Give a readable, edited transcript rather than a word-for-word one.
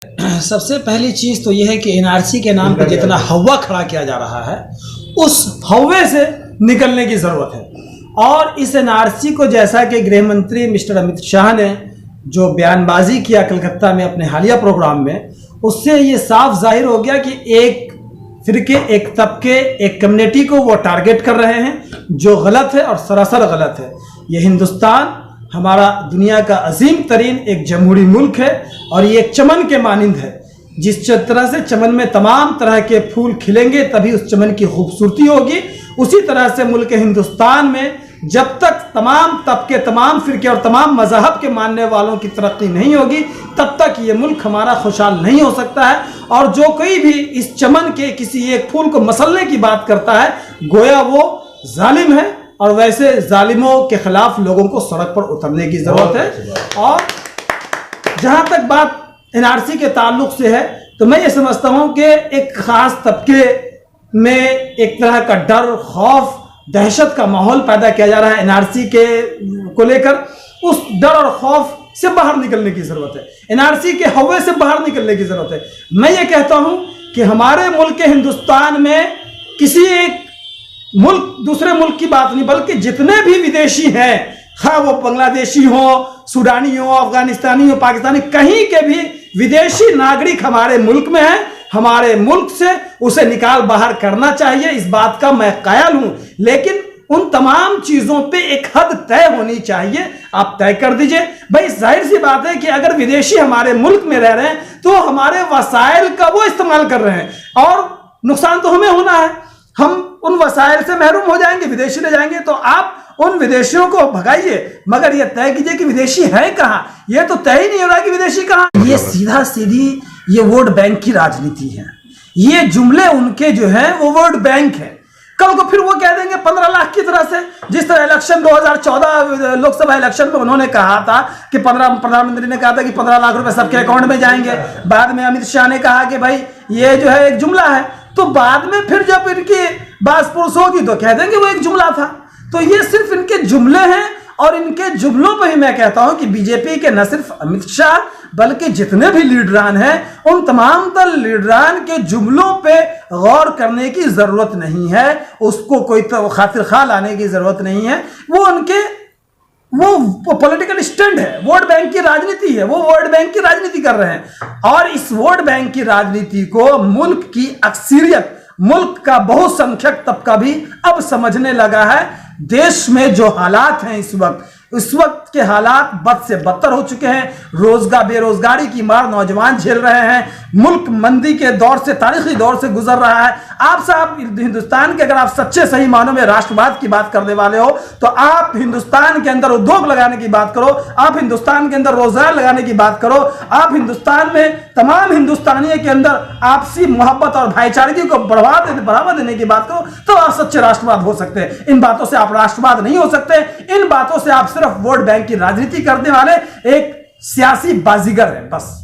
सबसे पहली चीज़ तो यह है कि एनआरसी के नाम पर जितना हवा खड़ा किया जा रहा है उस हवे से निकलने की ज़रूरत है। और इस एनआरसी को जैसा कि गृह मंत्री मिस्टर अमित शाह ने जो बयानबाजी किया कलकत्ता में अपने हालिया प्रोग्राम में, उससे ये साफ जाहिर हो गया कि एक फिरके, एक तबके, एक कम्युनिटी को वो टारगेट कर रहे हैं, जो गलत है और सरासर गलत है। ये हिंदुस्तान हमारा दुनिया का अजीम तरीन एक जमहूरी मुल्क है और ये एक चमन के मानिंद है। जिस तरह से चमन में तमाम तरह के फूल खिलेंगे तभी उस चमन की खूबसूरती होगी, उसी तरह से मुल्क हिंदुस्तान में जब तक तमाम तबके, तमाम फिरके और तमाम मज़हब के मानने वालों की तरक्की नहीं होगी तब तक ये मुल्क हमारा खुशहाल नहीं हो सकता है। और जो कोई भी इस चमन के किसी एक फूल को मसलने की बात करता है, गोया वो जालिम है और वैसे जालिमों के खिलाफ लोगों को सड़क पर उतरने की ज़रूरत है। और जहाँ तक बात एनआरसी के ताल्लुक से है तो मैं ये समझता हूँ कि एक ख़ास तबके में एक तरह का डर, खौफ, दहशत का माहौल पैदा किया जा रहा है एनआरसी के को लेकर। उस डर और खौफ से बाहर निकलने की ज़रूरत है, एनआरसी के हवे से बाहर निकलने की ज़रूरत है। मैं ये कहता हूँ कि हमारे मुल्क हिंदुस्तान में किसी एक मुल्क दूसरे मुल्क की बात नहीं, बल्कि जितने भी विदेशी हैं, हाँ वो बांग्लादेशी हो, सूडानी हो, अफगानिस्तानी हो, पाकिस्तानी, कहीं के भी विदेशी नागरिक हमारे मुल्क में है, हमारे मुल्क से उसे निकाल बाहर करना चाहिए। इस बात का मैं कायल हूं, लेकिन उन तमाम चीजों पे एक हद तय होनी चाहिए। आप तय कर दीजिए भाई। जाहिर सी बात है कि अगर विदेशी हमारे मुल्क में रह रहे हैं तो हमारे वसाइल का वो इस्तेमाल कर रहे हैं और नुकसान तो हमें होना है। हम उन वसाइल से महरूम हो जाएंगे, विदेशी ले जाएंगे। तो आप उन विदेशियों को भगाइए, मगर ये तय कीजिए कि विदेशी है कहां। ये तो तय ही नहीं हो रहा कि विदेशी कहां। ये सीधा सीधी ये वोट बैंक की राजनीति है। ये जुमले उनके जो है वो वोट बैंक है। कल को फिर वो कह देंगे 15 लाख की तरह से, जिस तरह इलेक्शन 2014 लोकसभा इलेक्शन में उन्होंने कहा था कि प्रधानमंत्री ने कहा था कि 15 लाख रुपए सबके अकाउंट में जाएंगे। बाद में अमित शाह ने कहा कि भाई ये जो है एक जुमला है। तो बाद में फिर जब इनकी बात पुरुष होगी तो कह देंगे वो एक जुमला था। तो ये सिर्फ इनके जुमले हैं और इनके जुमलों पर ही मैं कहता हूं कि बीजेपी के न सिर्फ अमित शाह बल्कि जितने भी लीडरान हैं उन तमाम तर लीडरान के जुमलों पे गौर करने की जरूरत नहीं है। उसको कोई तो खातिर खा लाने की जरूरत नहीं है। वो उनके वो पॉलिटिकल स्टंट है, वोट बैंक की राजनीति है। वो वोट बैंक की राजनीति कर रहे हैं और इस वोट बैंक की राजनीति को मुल्क की अक्सरियत, मुल्क का बहुसंख्यक तबका भी अब समझने लगा है। देश में जो हालात हैं इस वक्त के हालात बद से बदतर हो चुके हैं। बेरोजगारी की मार नौजवान झेल रहे हैं। मुल्क मंदी के दौर से, तारीखी दौर से गुजर रहा है। आप साहब हिंदुस्तान के अगर आप सच्चे सही मानों में राष्ट्रवाद की बात करने वाले हो तो आप हिंदुस्तान के अंदर उद्योग लगाने की बात करो, आप हिंदुस्तान के अंदर रोजगार लगाने की बात करो, आप हिंदुस्तान में तमाम हिंदुस्तानियों के अंदर आपसी मोहब्बत और भाईचारगी को बढ़ावा देने की बात करो, तो आप सच्चे राष्ट्रवाद हो सकते हैं। इन बातों से आप राष्ट्रवाद नहीं हो सकते। इन बातों से आप सिर्फ वोट बैंक की राजनीति करने वाले एक सियासी बाजीगर हैं बस।